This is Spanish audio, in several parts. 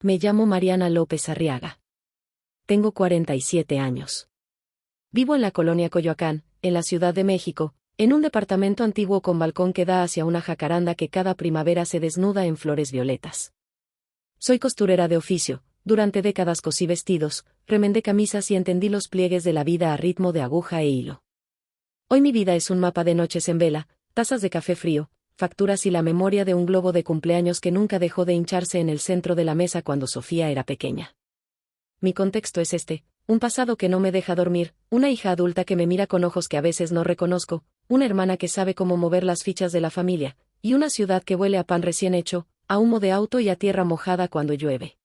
Me llamo Mariana López Arriaga. Tengo 47 años. Vivo en la colonia Coyoacán, en la Ciudad de México, en un departamento antiguo con balcón que da hacia una jacaranda que cada primavera se desnuda en flores violetas. Soy costurera de oficio, durante décadas cosí vestidos, remendé camisas y entendí los pliegues de la vida a ritmo de aguja e hilo. Hoy mi vida es un mapa de noches en vela, tazas de café frío, facturas y la memoria de un globo de cumpleaños que nunca dejó de hincharse en el centro de la mesa cuando Sofía era pequeña. Mi contexto es este: un pasado que no me deja dormir, una hija adulta que me mira con ojos que a veces no reconozco, una hermana que sabe cómo mover las fichas de la familia, y una ciudad que huele a pan recién hecho, a humo de auto y a tierra mojada cuando llueve.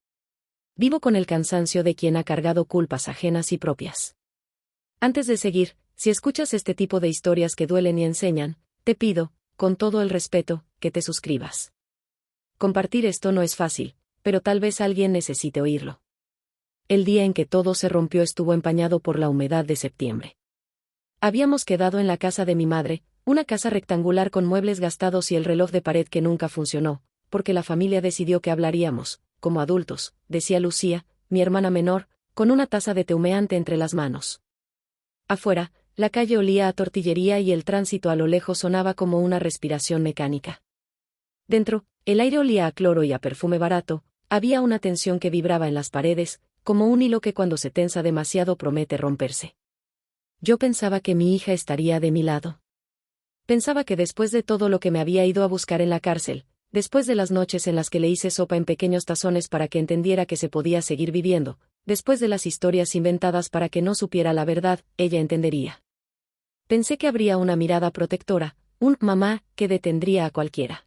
Vivo con el cansancio de quien ha cargado culpas ajenas y propias. Antes de seguir, si escuchas este tipo de historias que duelen y enseñan, te pido, con todo el respeto, que te suscribas. Compartir esto no es fácil, pero tal vez alguien necesite oírlo. El día en que todo se rompió estuvo empañado por la humedad de septiembre. Habíamos quedado en la casa de mi madre, una casa rectangular con muebles gastados y el reloj de pared que nunca funcionó, porque la familia decidió que hablaríamos, como adultos, decía Lucía, mi hermana menor, con una taza de té humeante entre las manos. Afuera, la calle olía a tortillería y el tránsito a lo lejos sonaba como una respiración mecánica. Dentro, el aire olía a cloro y a perfume barato, había una tensión que vibraba en las paredes, como un hilo que cuando se tensa demasiado promete romperse. Yo pensaba que mi hija estaría de mi lado. Pensaba que después de todo lo que me había ido a buscar en la cárcel, después de las noches en las que le hice sopa en pequeños tazones para que entendiera que se podía seguir viviendo, después de las historias inventadas para que no supiera la verdad, ella entendería. Pensé que habría una mirada protectora, un mamá, que detendría a cualquiera.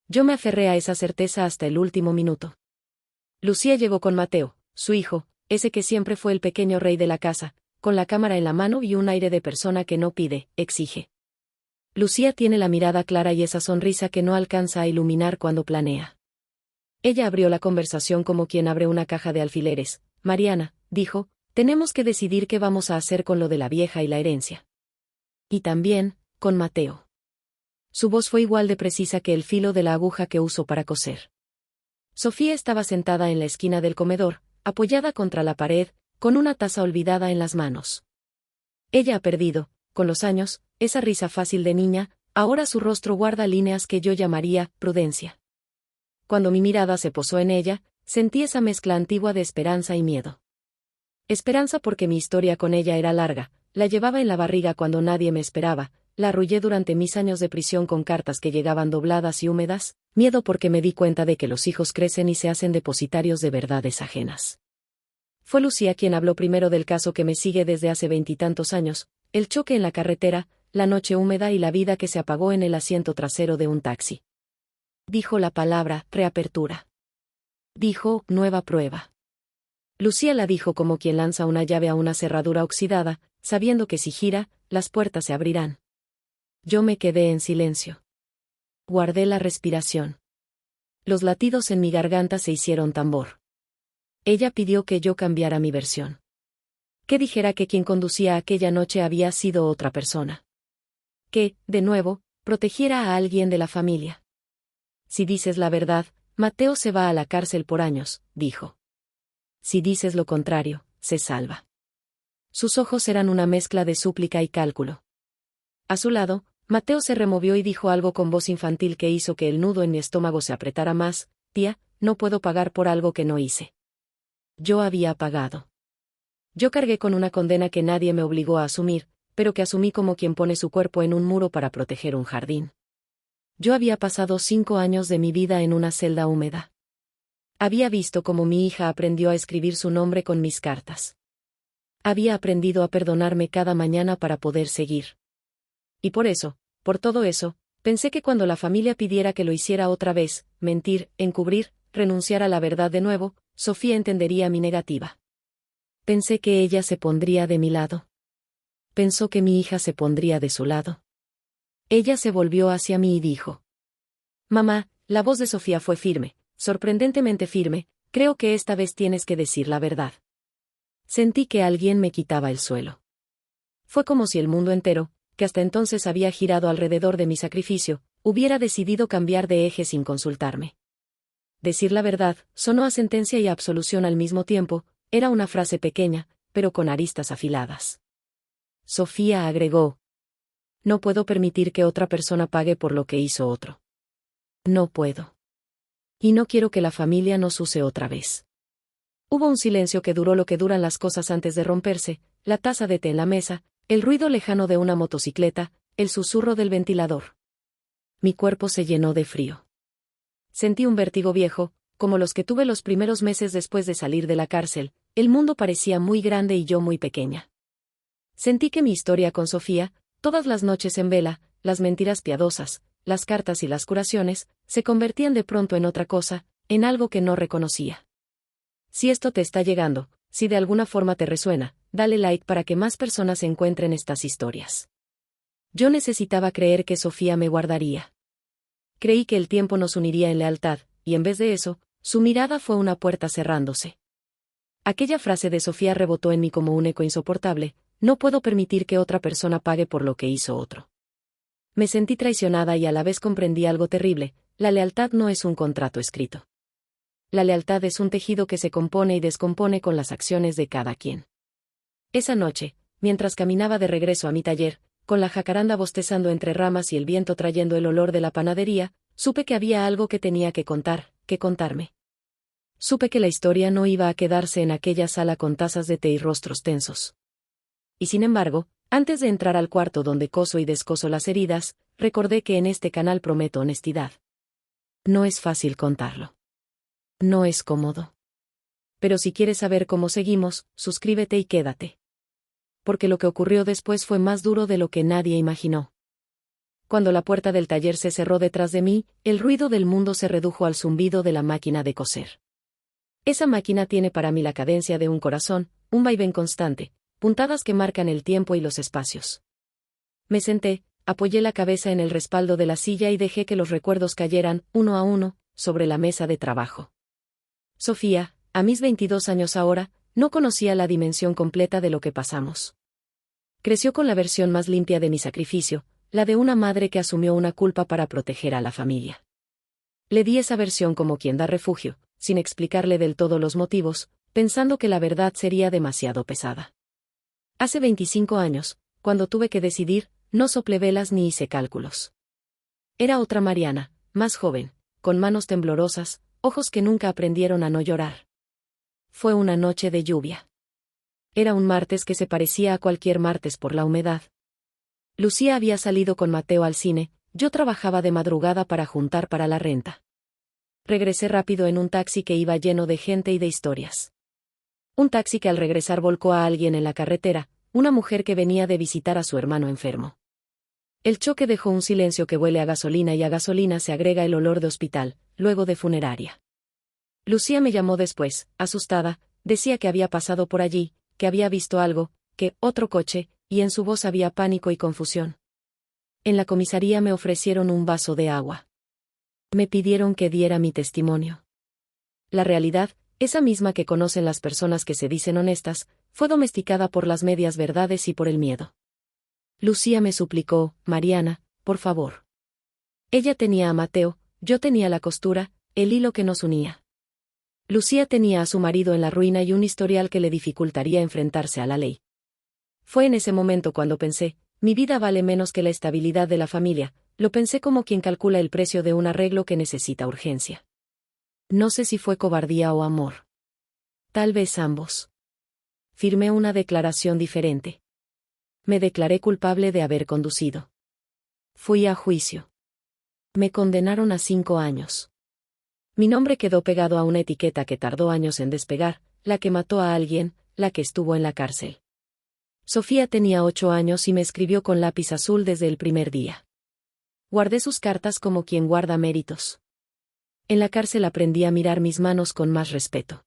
Yo me aferré a esa certeza hasta el último minuto. Lucía llegó con Mateo, su hijo, ese que siempre fue el pequeño rey de la casa, con la cámara en la mano y un aire de persona que no pide, exige. Lucía tiene la mirada clara y esa sonrisa que no alcanza a iluminar cuando planea. Ella abrió la conversación como quien abre una caja de alfileres. Mariana, dijo, tenemos que decidir qué vamos a hacer con lo de la vieja y la herencia. Y también, con Mateo. Su voz fue igual de precisa que el filo de la aguja que uso para coser. Sofía estaba sentada en la esquina del comedor, apoyada contra la pared, con una taza olvidada en las manos. Ella ha perdido, con los años, esa risa fácil de niña, ahora su rostro guarda líneas que yo llamaría prudencia. Cuando mi mirada se posó en ella, sentí esa mezcla antigua de esperanza y miedo. Esperanza porque mi historia con ella era larga, la llevaba en la barriga cuando nadie me esperaba, la arrullé durante mis años de prisión con cartas que llegaban dobladas y húmedas, miedo porque me di cuenta de que los hijos crecen y se hacen depositarios de verdades ajenas. Fue Lucía quien habló primero del caso que me sigue desde hace 20 años, el choque en la carretera, la noche húmeda y la vida que se apagó en el asiento trasero de un taxi. Dijo la palabra reapertura. Dijo nueva prueba. Lucía la dijo como quien lanza una llave a una cerradura oxidada, sabiendo que si gira, las puertas se abrirán. Yo me quedé en silencio. Guardé la respiración. Los latidos en mi garganta se hicieron tambor. Ella pidió que yo cambiara mi versión. Que dijera que quien conducía aquella noche había sido otra persona. Que, de nuevo, protegiera a alguien de la familia. Si dices la verdad, Mateo se va a la cárcel por años, dijo. Si dices lo contrario, se salva. Sus ojos eran una mezcla de súplica y cálculo. A su lado, Mateo se removió y dijo algo con voz infantil que hizo que el nudo en mi estómago se apretara más. Tía, no puedo pagar por algo que no hice. Yo había pagado. Yo cargué con una condena que nadie me obligó a asumir, pero que asumí como quien pone su cuerpo en un muro para proteger un jardín. Yo había pasado 5 años de mi vida en una celda húmeda. Había visto cómo mi hija aprendió a escribir su nombre con mis cartas. Había aprendido a perdonarme cada mañana para poder seguir. Y por eso, por todo eso, pensé que cuando la familia pidiera que lo hiciera otra vez, mentir, encubrir, renunciar a la verdad de nuevo, Sofía entendería mi negativa. Pensé que ella se pondría de mi lado. Pensó que mi hija se pondría de su lado. Ella se volvió hacia mí y dijo: Mamá, la voz de Sofía fue firme, sorprendentemente firme, creo que esta vez tienes que decir la verdad. Sentí que alguien me quitaba el suelo. Fue como si el mundo entero, que hasta entonces había girado alrededor de mi sacrificio, hubiera decidido cambiar de eje sin consultarme. Decir la verdad sonó a sentencia y a absolución al mismo tiempo, era una frase pequeña, pero con aristas afiladas. Sofía agregó: no puedo permitir que otra persona pague por lo que hizo otro. No puedo. Y no quiero que la familia nos use otra vez. Hubo un silencio que duró lo que duran las cosas antes de romperse, la taza de té en la mesa, el ruido lejano de una motocicleta, el susurro del ventilador. Mi cuerpo se llenó de frío. Sentí un vértigo viejo, como los que tuve los primeros meses después de salir de la cárcel. El mundo parecía muy grande y yo muy pequeña. Sentí que mi historia con Sofía, todas las noches en vela, las mentiras piadosas, las cartas y las curaciones, se convertían de pronto en otra cosa, en algo que no reconocía. Si esto te está llegando, si de alguna forma te resuena, dale like para que más personas encuentren estas historias. Yo necesitaba creer que Sofía me guardaría. Creí que el tiempo nos uniría en lealtad, y en vez de eso, su mirada fue una puerta cerrándose. Aquella frase de Sofía rebotó en mí como un eco insoportable: no puedo permitir que otra persona pague por lo que hizo otro. Me sentí traicionada y a la vez comprendí algo terrible: la lealtad no es un contrato escrito. La lealtad es un tejido que se compone y descompone con las acciones de cada quien. Esa noche, mientras caminaba de regreso a mi taller, con la jacaranda bostezando entre ramas y el viento trayendo el olor de la panadería, supe que había algo que tenía que contar, que contarme. Supe que la historia no iba a quedarse en aquella sala con tazas de té y rostros tensos. Y sin embargo, antes de entrar al cuarto donde coso y descoso las heridas, recordé que en este canal prometo honestidad. No es fácil contarlo. No es cómodo. Pero si quieres saber cómo seguimos, suscríbete y quédate. Porque lo que ocurrió después fue más duro de lo que nadie imaginó. Cuando la puerta del taller se cerró detrás de mí, el ruido del mundo se redujo al zumbido de la máquina de coser. Esa máquina tiene para mí la cadencia de un corazón, un vaivén constante, puntadas que marcan el tiempo y los espacios. Me senté, apoyé la cabeza en el respaldo de la silla y dejé que los recuerdos cayeran, uno a uno, sobre la mesa de trabajo. Sofía, a mis 22 años ahora, no conocía la dimensión completa de lo que pasamos. Creció con la versión más limpia de mi sacrificio, la de una madre que asumió una culpa para proteger a la familia. Le di esa versión como quien da refugio, sin explicarle del todo los motivos, pensando que la verdad sería demasiado pesada. Hace 25 años, cuando tuve que decidir, no soplé velas ni hice cálculos. Era otra Mariana, más joven, con manos temblorosas, ojos que nunca aprendieron a no llorar. Fue una noche de lluvia. Era un martes que se parecía a cualquier martes por la humedad. Lucía había salido con Mateo al cine, yo trabajaba de madrugada para juntar para la renta. Regresé rápido en un taxi que iba lleno de gente y de historias. Un taxi que al regresar volcó a alguien en la carretera, una mujer que venía de visitar a su hermano enfermo. El choque dejó un silencio que huele a gasolina y a gasolina se agrega el olor de hospital, luego de funeraria. Lucía me llamó después, asustada, decía que había pasado por allí, que había visto algo, que, otro coche, y en su voz había pánico y confusión. En la comisaría me ofrecieron un vaso de agua. Me pidieron que diera mi testimonio. La realidad, esa misma que conocen las personas que se dicen honestas, fue domesticada por las medias verdades y por el miedo. Lucía me suplicó: Mariana, por favor. Ella tenía a Mateo, yo tenía la costura, el hilo que nos unía. Lucía tenía a su marido en la ruina y un historial que le dificultaría enfrentarse a la ley. Fue en ese momento cuando pensé: mi vida vale menos que la estabilidad de la familia. Lo pensé como quien calcula el precio de un arreglo que necesita urgencia. No sé si fue cobardía o amor. Tal vez ambos. Firmé una declaración diferente. Me declaré culpable de haber conducido. Fui a juicio. Me condenaron a 5 años. Mi nombre quedó pegado a una etiqueta que tardó años en despegar: la que mató a alguien, la que estuvo en la cárcel. Sofía tenía 8 años y me escribió con lápiz azul desde el primer día. Guardé sus cartas como quien guarda méritos. En la cárcel aprendí a mirar mis manos con más respeto.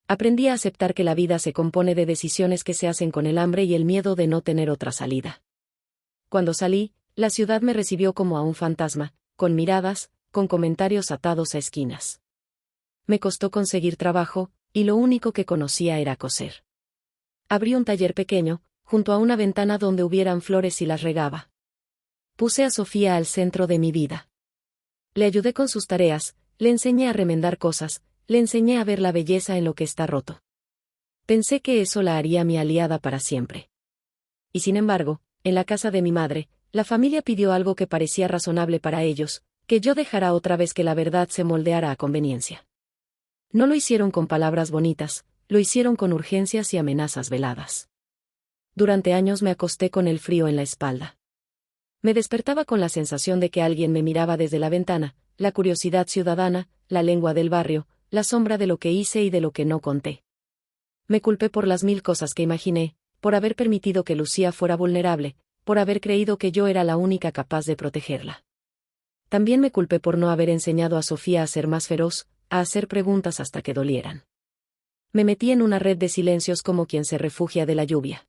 Aprendí a aceptar que la vida se compone de decisiones que se hacen con el hambre y el miedo de no tener otra salida. Cuando salí, la ciudad me recibió como a un fantasma, con miradas, con comentarios atados a esquinas. Me costó conseguir trabajo, y lo único que conocía era coser. Abrí un taller pequeño, junto a una ventana donde hubieran flores y las regaba. Puse a Sofía al centro de mi vida. Le ayudé con sus tareas, le enseñé a remendar cosas, le enseñé a ver la belleza en lo que está roto. Pensé que eso la haría mi aliada para siempre. Y sin embargo, en la casa de mi madre, la familia pidió algo que parecía razonable para ellos, que yo dejara otra vez que la verdad se moldeara a conveniencia. No lo hicieron con palabras bonitas, lo hicieron con urgencias y amenazas veladas. Durante años me acosté con el frío en la espalda. Me despertaba con la sensación de que alguien me miraba desde la ventana, la curiosidad ciudadana, la lengua del barrio, la sombra de lo que hice y de lo que no conté. Me culpé por las 1000 cosas que imaginé, por haber permitido que Lucía fuera vulnerable, por haber creído que yo era la única capaz de protegerla. También me culpé por no haber enseñado a Sofía a ser más feroz, a hacer preguntas hasta que dolieran. Me metí en una red de silencios como quien se refugia de la lluvia.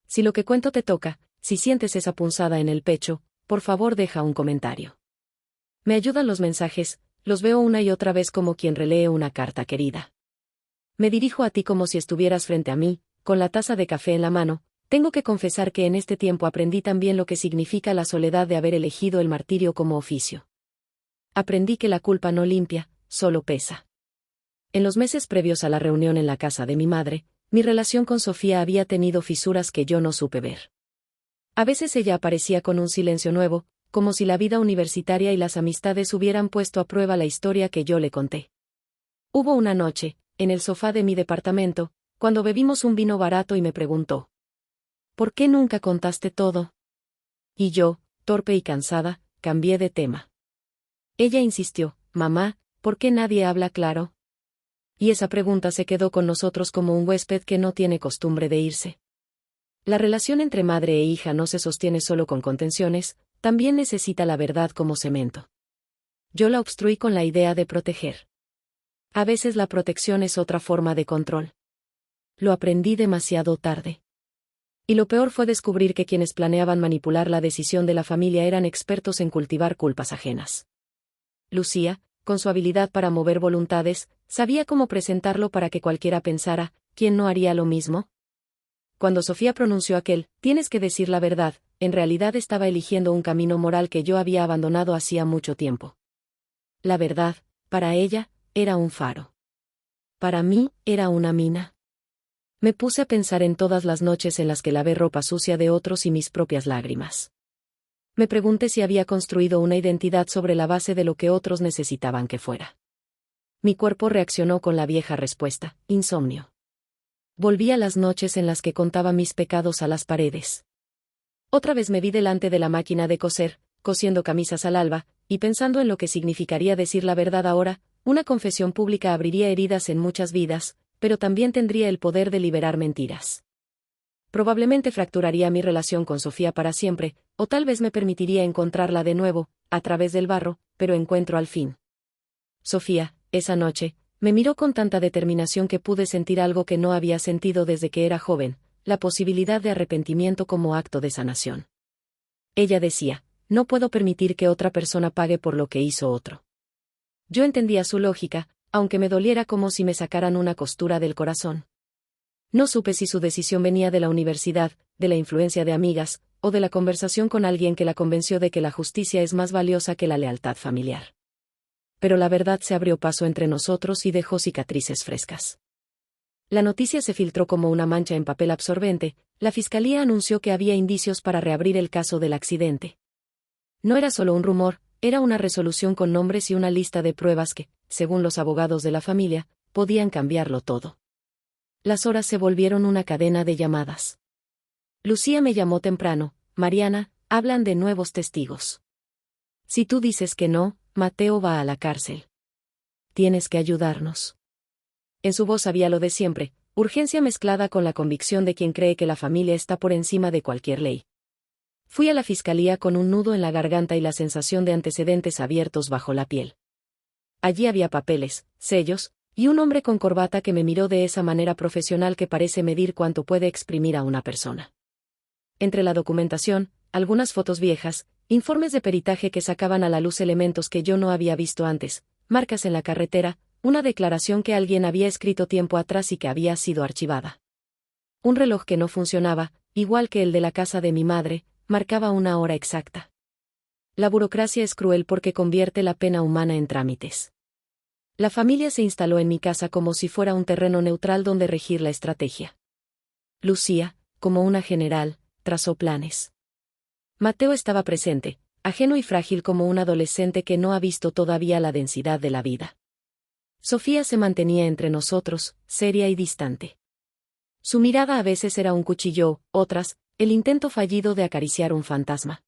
Si lo que cuento te toca, si sientes esa punzada en el pecho, por favor deja un comentario. Me ayudan los mensajes, los veo una y otra vez como quien relee una carta querida. Me dirijo a ti como si estuvieras frente a mí, con la taza de café en la mano. Tengo que confesar que en este tiempo aprendí también lo que significa la soledad de haber elegido el martirio como oficio. Aprendí que la culpa no limpia, solo pesa. En los meses previos a la reunión en la casa de mi madre, mi relación con Sofía había tenido fisuras que yo no supe ver. A veces ella aparecía con un silencio nuevo, como si la vida universitaria y las amistades hubieran puesto a prueba la historia que yo le conté. Hubo una noche, en el sofá de mi departamento, cuando bebimos un vino barato y me preguntó: ¿por qué nunca contaste todo? Y yo, torpe y cansada, cambié de tema. Ella insistió: mamá, ¿por qué nadie habla claro? Y esa pregunta se quedó con nosotros como un huésped que no tiene costumbre de irse. La relación entre madre e hija no se sostiene solo con contenciones, también necesita la verdad como cemento. Yo la obstruí con la idea de proteger. A veces la protección es otra forma de control. Lo aprendí demasiado tarde. Y lo peor fue descubrir que quienes planeaban manipular la decisión de la familia eran expertos en cultivar culpas ajenas. Lucía, con su habilidad para mover voluntades, sabía cómo presentarlo para que cualquiera pensara: ¿quién no haría lo mismo? Cuando Sofía pronunció aquel «tienes que decir la verdad», en realidad estaba eligiendo un camino moral que yo había abandonado hacía mucho tiempo. La verdad, para ella, era un faro. Para mí, era una mina. Me puse a pensar en todas las noches en las que lavé ropa sucia de otros y mis propias lágrimas. Me pregunté si había construido una identidad sobre la base de lo que otros necesitaban que fuera. Mi cuerpo reaccionó con la vieja respuesta: insomnio. Volví a las noches en las que contaba mis pecados a las paredes. Otra vez me vi delante de la máquina de coser, cosiendo camisas al alba, y pensando en lo que significaría decir la verdad ahora. Una confesión pública abriría heridas en muchas vidas, pero también tendría el poder de liberar mentiras. Probablemente fracturaría mi relación con Sofía para siempre, o tal vez me permitiría encontrarla de nuevo, a través del barro, pero encuentro al fin. Sofía, esa noche, me miró con tanta determinación que pude sentir algo que no había sentido desde que era joven: la posibilidad de arrepentimiento como acto de sanación. Ella decía: no puedo permitir que otra persona pague por lo que hizo otro. Yo entendía su lógica, aunque me doliera como si me sacaran una costura del corazón. No supe si su decisión venía de la universidad, de la influencia de amigas, o de la conversación con alguien que la convenció de que la justicia es más valiosa que la lealtad familiar. Pero la verdad se abrió paso entre nosotros y dejó cicatrices frescas. La noticia se filtró como una mancha en papel absorbente. La fiscalía anunció que había indicios para reabrir el caso del accidente. No era solo un rumor, era una resolución con nombres y una lista de pruebas que, según los abogados de la familia, podían cambiarlo todo. Las horas se volvieron una cadena de llamadas. Lucía me llamó temprano: Mariana, hablan de nuevos testigos. Si tú dices que no, Mateo va a la cárcel. Tienes que ayudarnos. En su voz había lo de siempre, urgencia mezclada con la convicción de quien cree que la familia está por encima de cualquier ley. Fui a la fiscalía con un nudo en la garganta y la sensación de antecedentes abiertos bajo la piel. Allí había papeles, sellos, y un hombre con corbata que me miró de esa manera profesional que parece medir cuánto puede exprimir a una persona. Entre la documentación, algunas fotos viejas, informes de peritaje que sacaban a la luz elementos que yo no había visto antes, marcas en la carretera, una declaración que alguien había escrito tiempo atrás y que había sido archivada. Un reloj que no funcionaba, igual que el de la casa de mi madre, marcaba una hora exacta. La burocracia es cruel porque convierte la pena humana en trámites. La familia se instaló en mi casa como si fuera un terreno neutral donde regir la estrategia. Lucía, como una general, trazó planes. Mateo estaba presente, ajeno y frágil como un adolescente que no ha visto todavía la densidad de la vida. Sofía se mantenía entre nosotros, seria y distante. Su mirada a veces era un cuchillo, otras, el intento fallido de acariciar un fantasma.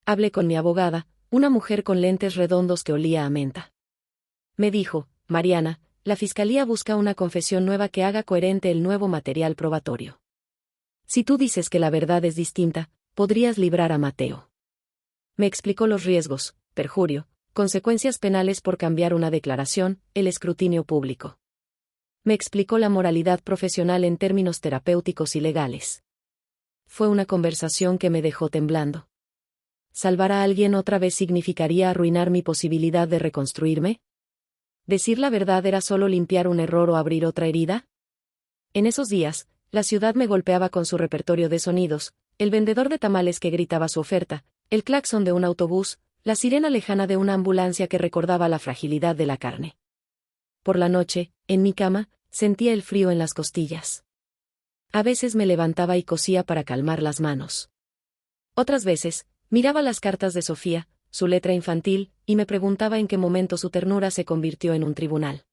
Hablé con mi abogada, una mujer con lentes redondos que olía a menta. Me dijo, Mariana, la fiscalía busca una confesión nueva que haga coherente el nuevo material probatorio. Si tú dices que la verdad es distinta, podrías librar a Mateo. Me explicó los riesgos, perjurio, consecuencias penales por cambiar una declaración, el escrutinio público. Me explicó la moralidad profesional en términos terapéuticos y legales. Fue una conversación que me dejó temblando. ¿Salvar a alguien otra vez significaría arruinar mi posibilidad de reconstruirme? ¿Decir la verdad era solo limpiar un error o abrir otra herida? En esos días, la ciudad me golpeaba con su repertorio de sonidos, el vendedor de tamales que gritaba su oferta, el claxon de un autobús, la sirena lejana de una ambulancia que recordaba la fragilidad de la carne. Por la noche, en mi cama, sentía el frío en las costillas. A veces me levantaba y cosía para calmar las manos. Otras veces, miraba las cartas de Sofía, su letra infantil, y me preguntaba en qué momento su ternura se convirtió en un tribunal.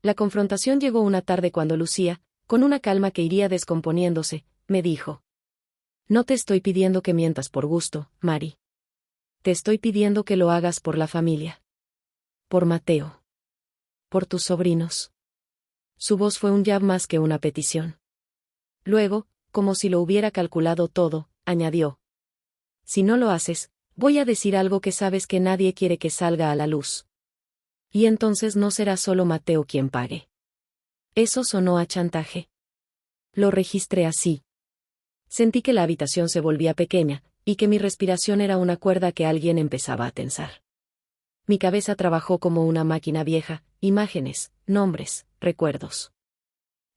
La confrontación llegó una tarde cuando Lucía, con una calma que iría descomponiéndose, me dijo: No te estoy pidiendo que mientas por gusto, Mari. Te estoy pidiendo que lo hagas por la familia. Por Mateo. Por tus sobrinos. Su voz fue un jab más que una petición. Luego, como si lo hubiera calculado todo, añadió: Si no lo haces, voy a decir algo que sabes que nadie quiere que salga a la luz. Y entonces no será solo Mateo quien pague. Eso sonó a chantaje. Lo registré así. Sentí que la habitación se volvía pequeña, y que mi respiración era una cuerda que alguien empezaba a tensar. Mi cabeza trabajó como una máquina vieja, imágenes, nombres, recuerdos.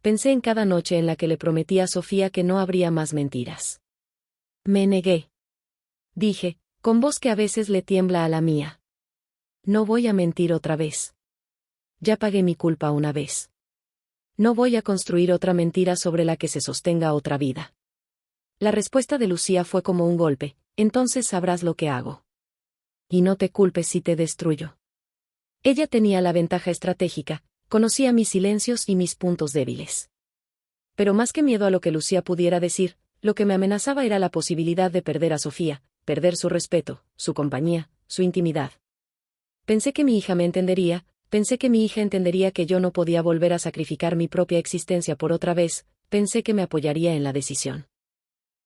Pensé en cada noche en la que le prometí a Sofía que no habría más mentiras. Me negué. Dije, con voz que a veces le tiembla a la mía: No voy a mentir otra vez. Ya pagué mi culpa una vez. No voy a construir otra mentira sobre la que se sostenga otra vida. La respuesta de Lucía fue como un golpe: entonces sabrás lo que hago. Y no te culpes si te destruyo. Ella tenía la ventaja estratégica, conocía mis silencios y mis puntos débiles. Pero más que miedo a lo que Lucía pudiera decir, lo que me amenazaba era la posibilidad de perder a Sofía, perder su respeto, su compañía, su intimidad. Pensé que mi hija me entendería, pensé que mi hija entendería que yo no podía volver a sacrificar mi propia existencia por otra vez, pensé que me apoyaría en la decisión.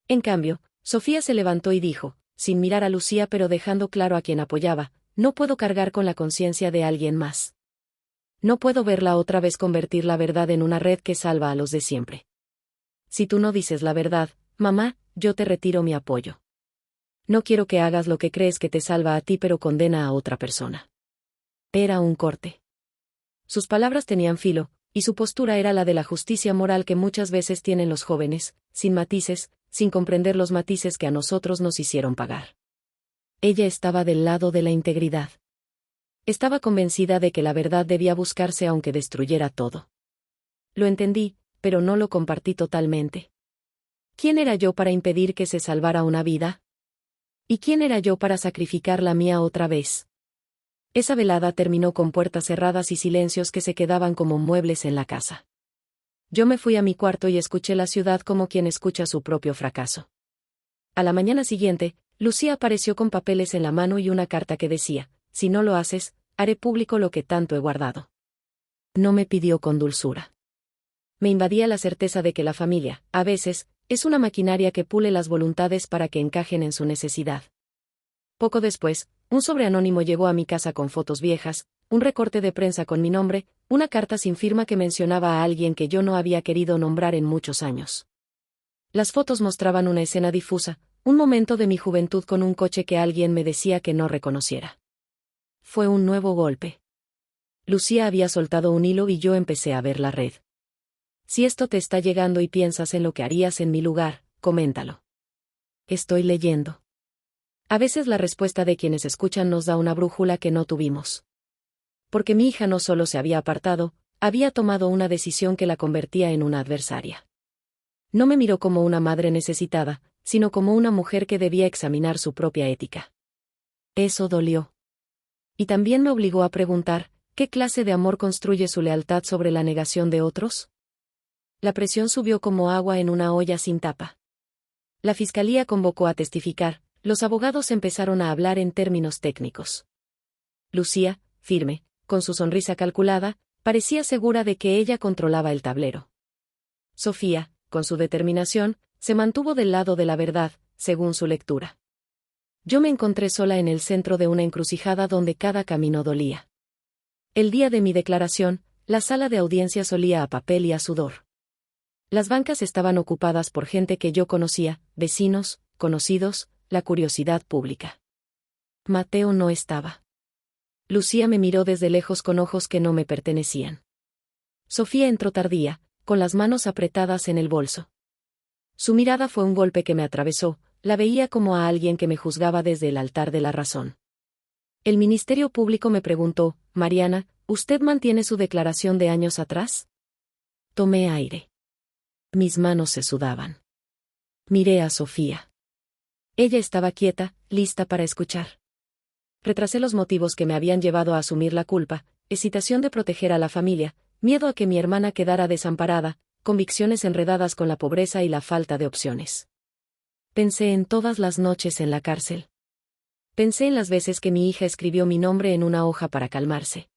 En cambio, Sofía se levantó y dijo, sin mirar a Lucía pero dejando claro a quien apoyaba: No puedo cargar con la conciencia de alguien más. No puedo verla otra vez convertir la verdad en una red que salva a los de siempre. Si tú no dices la verdad, mamá, yo te retiro mi apoyo. No quiero que hagas lo que crees que te salva a ti pero condena a otra persona. Era un corte. Sus palabras tenían filo, y su postura era la de la justicia moral que muchas veces tienen los jóvenes, sin matices, sin comprender los matices que a nosotros nos hicieron pagar. Ella estaba del lado de la integridad. Estaba convencida de que la verdad debía buscarse aunque destruyera todo. Lo entendí, pero no lo compartí totalmente. ¿Quién era yo para impedir que se salvara una vida? ¿Y quién era yo para sacrificar la mía otra vez? Esa velada terminó con puertas cerradas y silencios que se quedaban como muebles en la casa. Yo me fui a mi cuarto y escuché la ciudad como quien escucha su propio fracaso. A la mañana siguiente, Lucía apareció con papeles en la mano y una carta que decía: Si no lo haces, haré público lo que tanto he guardado. No me pidió con dulzura. Me invadía la certeza de que la familia, a veces, es una maquinaria que pule las voluntades para que encajen en su necesidad. Poco después, un sobre anónimo llegó a mi casa con fotos viejas, un recorte de prensa con mi nombre, una carta sin firma que mencionaba a alguien que yo no había querido nombrar en muchos años. Las fotos mostraban una escena difusa, un momento de mi juventud con un coche que alguien me decía que no reconociera. Fue un nuevo golpe. Lucía había soltado un hilo y yo empecé a ver la red. Si esto te está llegando y piensas en lo que harías en mi lugar, coméntalo. Estoy leyendo. A veces la respuesta de quienes escuchan nos da una brújula que no tuvimos. porque mi hija no solo se había apartado, había tomado una decisión que la convertía en una adversaria. No me miró como una madre necesitada, sino como una mujer que debía examinar su propia ética. Eso dolió. Y también me obligó a preguntar, ¿qué clase de amor construye su lealtad sobre la negación de otros? La presión subió como agua en una olla sin tapa. La fiscalía convocó a testificar, los abogados empezaron a hablar en términos técnicos. Lucía, firme, con su sonrisa calculada, parecía segura de que ella controlaba el tablero. Sofía, con su determinación, se mantuvo del lado de la verdad, según su lectura. Yo me encontré sola en el centro de una encrucijada donde cada camino dolía. El día de mi declaración, la sala de audiencias olía a papel y a sudor. Las bancas estaban ocupadas por gente que yo conocía, vecinos, conocidos, la curiosidad pública. Mateo no estaba. Lucía me miró desde lejos con ojos que no me pertenecían. Sofía entró tardía, con las manos apretadas en el bolso. Su mirada fue un golpe que me atravesó, la veía como a alguien que me juzgaba desde el altar de la razón. El Ministerio Público me preguntó, Mariana, ¿usted mantiene su declaración de años atrás? Tomé aire. Mis manos se sudaban. Miré a Sofía. Ella estaba quieta, lista para escuchar. Retrasé los motivos que me habían llevado a asumir la culpa, hesitación de proteger a la familia, miedo a que mi hermana quedara desamparada, convicciones enredadas con la pobreza y la falta de opciones. Pensé en todas las noches en la cárcel. Pensé en las veces que mi hija escribió mi nombre en una hoja para calmarse.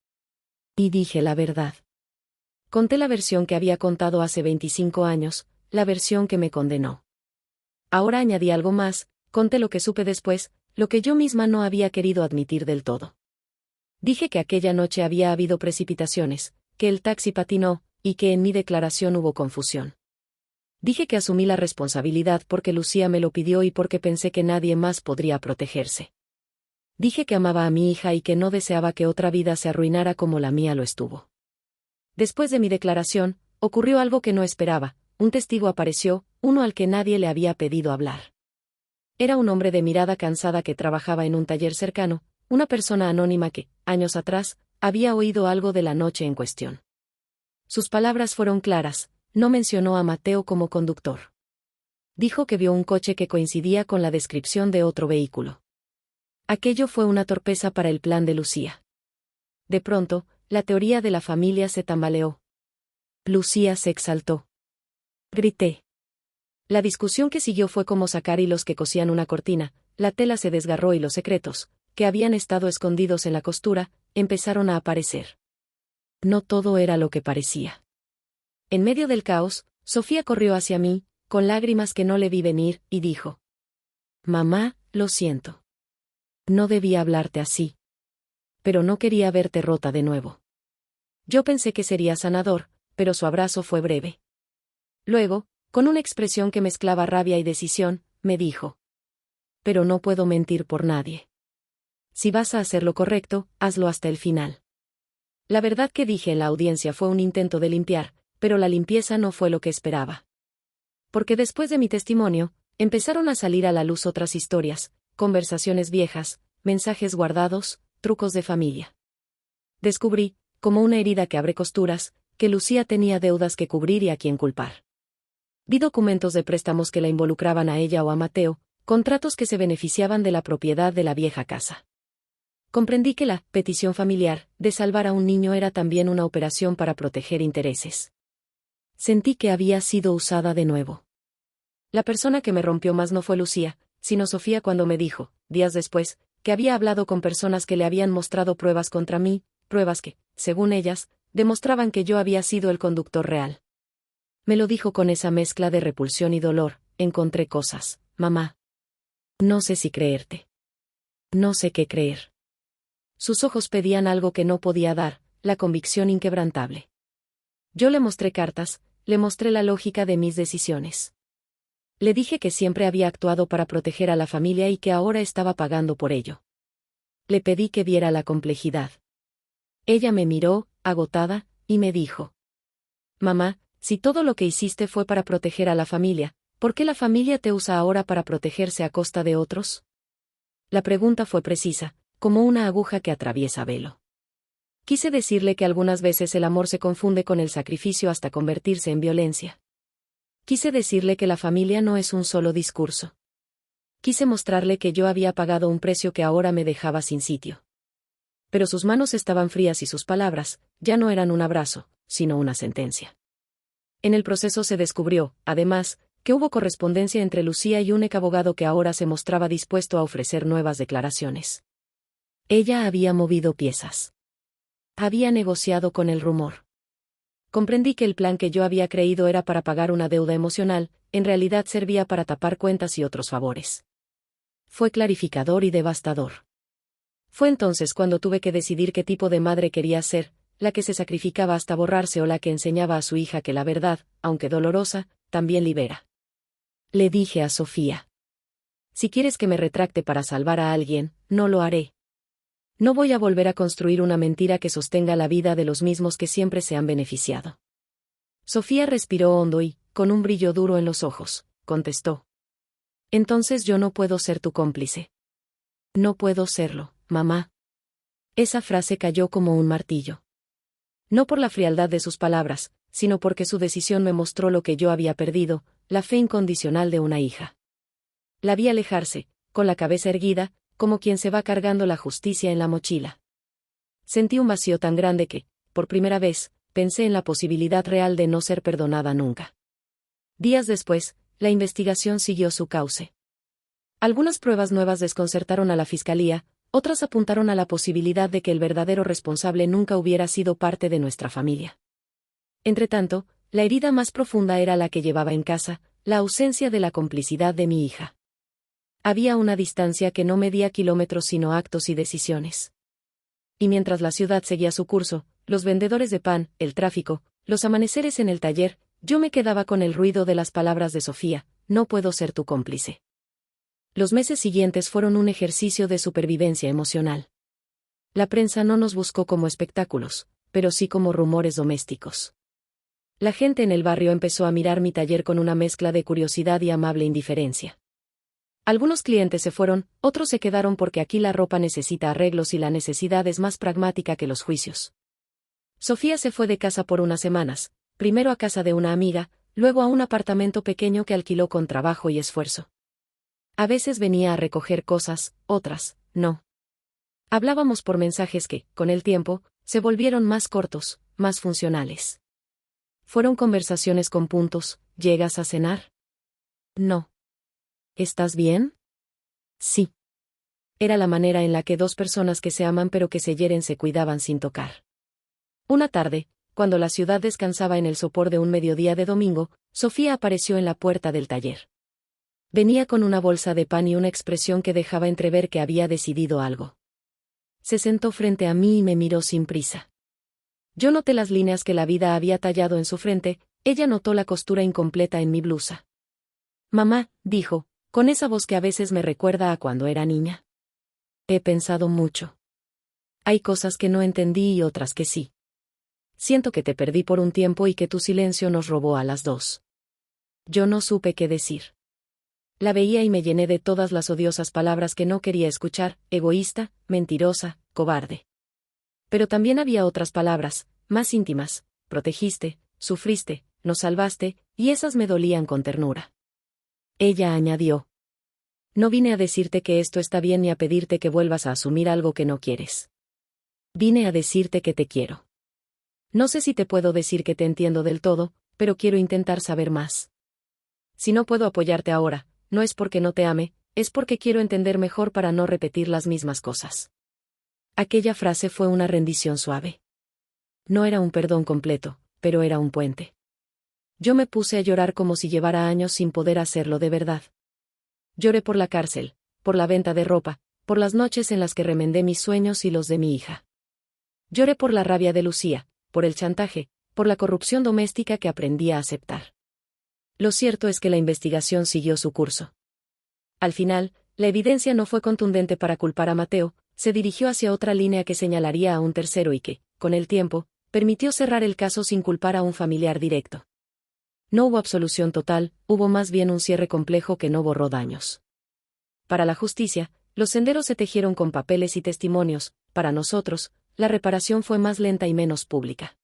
Y dije la verdad. Conté la versión que había contado hace 25 años, la versión que me condenó. Ahora añadí algo más, conté lo que supe después, lo que yo misma no había querido admitir del todo. Dije que aquella noche había habido precipitaciones, que el taxi patinó, y que en mi declaración hubo confusión. Dije que asumí la responsabilidad porque Lucía me lo pidió y porque pensé que nadie más podría protegerse. Dije que amaba a mi hija y que no deseaba que otra vida se arruinara como la mía lo estuvo. Después de mi declaración, ocurrió algo que no esperaba, un testigo apareció, uno al que nadie le había pedido hablar. Era un hombre de mirada cansada que trabajaba en un taller cercano, una persona anónima que, años atrás, había oído algo de la noche en cuestión. Sus palabras fueron claras, no mencionó a Mateo como conductor. Dijo que vio un coche que coincidía con la descripción de otro vehículo. Aquello fue una torpeza para el plan de Lucía. De pronto, la teoría de la familia se tambaleó. Lucía se exaltó. Grité. La discusión que siguió fue como sacar hilos que cosían una cortina, la tela se desgarró y los secretos, que habían estado escondidos en la costura, empezaron a aparecer. No todo era lo que parecía. En medio del caos, Sofía corrió hacia mí, con lágrimas que no le vi venir, y dijo: Mamá, lo siento. No debía hablarte así. Pero no quería verte rota de nuevo. Yo pensé que sería sanador, pero su abrazo fue breve. Luego, con una expresión que mezclaba rabia y decisión, me dijo: Pero no puedo mentir por nadie. Si vas a hacer lo correcto, hazlo hasta el final. La verdad que dije en la audiencia fue un intento de limpiar, pero la limpieza no fue lo que esperaba. Porque después de mi testimonio, empezaron a salir a la luz otras historias, conversaciones viejas, mensajes guardados, trucos de familia. Descubrí, como una herida que abre costuras, que Lucía tenía deudas que cubrir y a quien culpar. Vi documentos de préstamos que la involucraban a ella o a Mateo, contratos que se beneficiaban de la propiedad de la vieja casa. Comprendí que la petición familiar de salvar a un niño era también una operación para proteger intereses. Sentí que había sido usada de nuevo. La persona que me rompió más no fue Lucía, sino Sofía cuando me dijo, días después, que había hablado con personas que le habían mostrado pruebas contra mí, pruebas que, según ellas, demostraban que yo había sido el conductor real. Me lo dijo con esa mezcla de repulsión y dolor: encontré cosas, mamá. No sé si creerte. No sé qué creer. Sus ojos pedían algo que no podía dar, la convicción inquebrantable. Yo le mostré cartas, le mostré la lógica de mis decisiones. Le dije que siempre había actuado para proteger a la familia y que ahora estaba pagando por ello. Le pedí que viera la complejidad. Ella me miró, agotada, y me dijo: Mamá, si todo lo que hiciste fue para proteger a la familia, ¿por qué la familia te usa ahora para protegerse a costa de otros? La pregunta fue precisa, como una aguja que atraviesa velo. Quise decirle que algunas veces el amor se confunde con el sacrificio hasta convertirse en violencia. Quise decirle que la familia no es un solo discurso. Quise mostrarle que yo había pagado un precio que ahora me dejaba sin sitio. Pero sus manos estaban frías y sus palabras ya no eran un abrazo, sino una sentencia. En el proceso se descubrió, además, que hubo correspondencia entre Lucía y un ex abogado que ahora se mostraba dispuesto a ofrecer nuevas declaraciones. Ella había movido piezas. Había negociado con el rumor. Comprendí que el plan que yo había creído era para pagar una deuda emocional, en realidad servía para tapar cuentas y otros favores. Fue clarificador y devastador. Fue entonces cuando tuve que decidir qué tipo de madre quería ser, la que se sacrificaba hasta borrarse o la que enseñaba a su hija que la verdad, aunque dolorosa, también libera. Le dije a Sofía: si quieres que me retracte para salvar a alguien, no lo haré. No voy a volver a construir una mentira que sostenga la vida de los mismos que siempre se han beneficiado. Sofía respiró hondo y, con un brillo duro en los ojos, contestó: entonces yo no puedo ser tu cómplice. No puedo serlo, mamá. Esa frase cayó como un martillo. No por la frialdad de sus palabras, sino porque su decisión me mostró lo que yo había perdido, la fe incondicional de una hija. La vi alejarse, con la cabeza erguida, como quien se va cargando la justicia en la mochila. Sentí un vacío tan grande que, por primera vez, pensé en la posibilidad real de no ser perdonada nunca. Días después, la investigación siguió su cauce. Algunas pruebas nuevas desconcertaron a la fiscalía, otras apuntaron a la posibilidad de que el verdadero responsable nunca hubiera sido parte de nuestra familia. Entretanto, la herida más profunda era la que llevaba en casa, la ausencia de la complicidad de mi hija. Había una distancia que no medía kilómetros sino actos y decisiones. Y mientras la ciudad seguía su curso, los vendedores de pan, el tráfico, los amaneceres en el taller, yo me quedaba con el ruido de las palabras de Sofía: no puedo ser tu cómplice. Los meses siguientes fueron un ejercicio de supervivencia emocional. La prensa no nos buscó como espectáculos, pero sí como rumores domésticos. La gente en el barrio empezó a mirar mi taller con una mezcla de curiosidad y amable indiferencia. Algunos clientes se fueron, otros se quedaron porque aquí la ropa necesita arreglos y la necesidad es más pragmática que los juicios. Sofía se fue de casa por unas semanas, primero a casa de una amiga, luego a un apartamento pequeño que alquiló con trabajo y esfuerzo. A veces venía a recoger cosas, otras, no. Hablábamos por mensajes que, con el tiempo, se volvieron más cortos, más funcionales. Fueron conversaciones con puntos: ¿llegas a cenar? No. ¿Estás bien? Sí. Era la manera en la que dos personas que se aman pero que se hieren se cuidaban sin tocar. Una tarde, cuando la ciudad descansaba en el sopor de un mediodía de domingo, Sofía apareció en la puerta del taller. Venía con una bolsa de pan y una expresión que dejaba entrever que había decidido algo. Se sentó frente a mí y me miró sin prisa. Yo noté las líneas que la vida había tallado en su frente, ella notó la costura incompleta en mi blusa. Mamá, dijo, con esa voz que a veces me recuerda a cuando era niña. He pensado mucho. Hay cosas que no entendí y otras que sí. Siento que te perdí por un tiempo y que tu silencio nos robó a las dos. Yo no supe qué decir. La veía y me llené de todas las odiosas palabras que no quería escuchar: egoísta, mentirosa, cobarde. Pero también había otras palabras, más íntimas: protegiste, sufriste, nos salvaste, y esas me dolían con ternura. Ella añadió: no vine a decirte que esto está bien ni a pedirte que vuelvas a asumir algo que no quieres. Vine a decirte que te quiero. No sé si te puedo decir que te entiendo del todo, pero quiero intentar saber más. Si no puedo apoyarte ahora, no es porque no te ame, es porque quiero entender mejor para no repetir las mismas cosas. Aquella frase fue una rendición suave. No era un perdón completo, pero era un puente. Yo me puse a llorar como si llevara años sin poder hacerlo de verdad. Lloré por la cárcel, por la venta de ropa, por las noches en las que remendé mis sueños y los de mi hija. Lloré por la rabia de Lucía, por el chantaje, por la corrupción doméstica que aprendí a aceptar. Lo cierto es que la investigación siguió su curso. Al final, la evidencia no fue contundente para culpar a Mateo, se dirigió hacia otra línea que señalaría a un tercero y que, con el tiempo, permitió cerrar el caso sin culpar a un familiar directo. No hubo absolución total, hubo más bien un cierre complejo que no borró daños. Para la justicia, los senderos se tejieron con papeles y testimonios; para nosotros, la reparación fue más lenta y menos pública.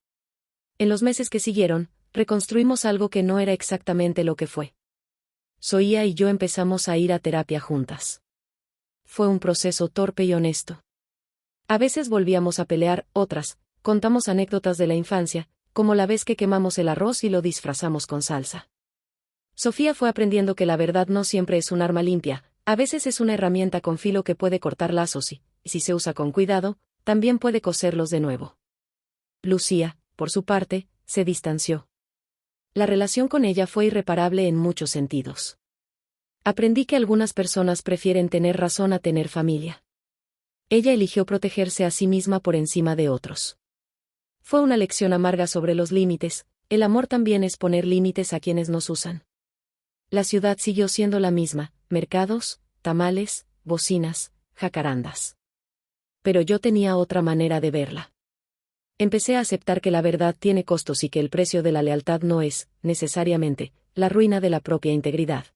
En los meses que siguieron, reconstruimos algo que no era exactamente lo que fue. Sofía y yo empezamos a ir a terapia juntas. Fue un proceso torpe y honesto. A veces volvíamos a pelear, otras, contamos anécdotas de la infancia, como la vez que quemamos el arroz y lo disfrazamos con salsa. Sofía fue aprendiendo que la verdad no siempre es un arma limpia, a veces es una herramienta con filo que puede cortar lazos y, si se usa con cuidado, también puede coserlos de nuevo. Lucía, por su parte, se distanció. La relación con ella fue irreparable en muchos sentidos. Aprendí que algunas personas prefieren tener razón a tener familia. Ella eligió protegerse a sí misma por encima de otros. Fue una lección amarga sobre los límites, el amor también es poner límites a quienes nos usan. La ciudad siguió siendo la misma, mercados, tamales, bocinas, jacarandas. Pero yo tenía otra manera de verla. Empecé a aceptar que la verdad tiene costos y que el precio de la lealtad no es, necesariamente, la ruina de la propia integridad.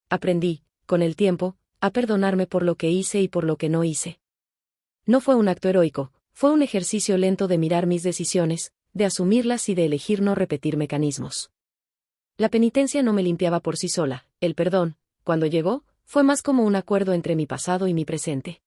Aprendí, con el tiempo, a perdonarme por lo que hice y por lo que no hice. No fue un acto heroico, fue un ejercicio lento de mirar mis decisiones, de asumirlas y de elegir no repetir mecanismos. La penitencia no me limpiaba por sí sola, el perdón, cuando llegó, fue más como un acuerdo entre mi pasado y mi presente.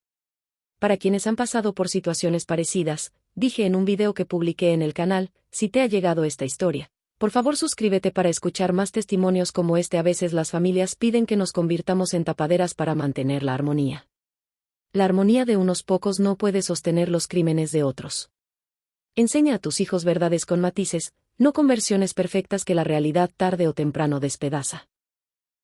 Para quienes han pasado por situaciones parecidas, dije en un video que publiqué en el canal, si te ha llegado esta historia, por favor suscríbete para escuchar más testimonios como este. A veces las familias piden que nos convirtamos en tapaderas para mantener la armonía. La armonía de unos pocos no puede sostener los crímenes de otros. Enseña a tus hijos verdades con matices, no con versiones perfectas que la realidad tarde o temprano despedaza.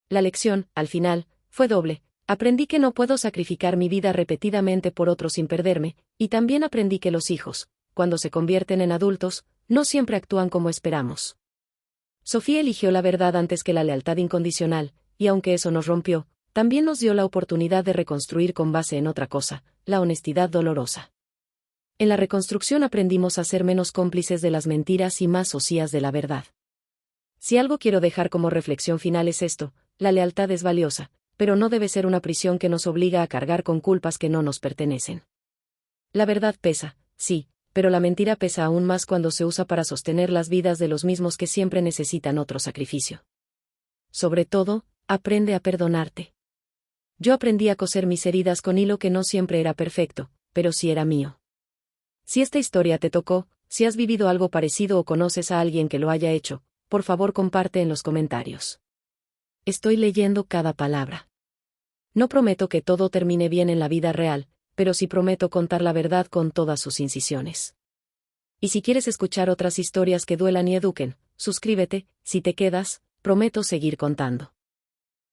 La lección, al final, fue doble. Aprendí que no puedo sacrificar mi vida repetidamente por otros sin perderme, y también aprendí que los hijos, cuando se convierten en adultos, no siempre actúan como esperamos. Sofía eligió la verdad antes que la lealtad incondicional, y aunque eso nos rompió, también nos dio la oportunidad de reconstruir con base en otra cosa, la honestidad dolorosa. En la reconstrucción aprendimos a ser menos cómplices de las mentiras y más socias de la verdad. Si algo quiero dejar como reflexión final es esto: la lealtad es valiosa, pero no debe ser una prisión que nos obliga a cargar con culpas que no nos pertenecen. La verdad pesa, sí, pero la mentira pesa aún más cuando se usa para sostener las vidas de los mismos que siempre necesitan otro sacrificio. Sobre todo, aprende a perdonarte. Yo aprendí a coser mis heridas con hilo que no siempre era perfecto, pero sí era mío. Si esta historia te tocó, si has vivido algo parecido o conoces a alguien que lo haya hecho, por favor comparte en los comentarios. Estoy leyendo cada palabra. No prometo que todo termine bien en la vida real, pero sí prometo contar la verdad con todas sus incisiones. Y si quieres escuchar otras historias que duelan y eduquen, suscríbete. Si te quedas, prometo seguir contando.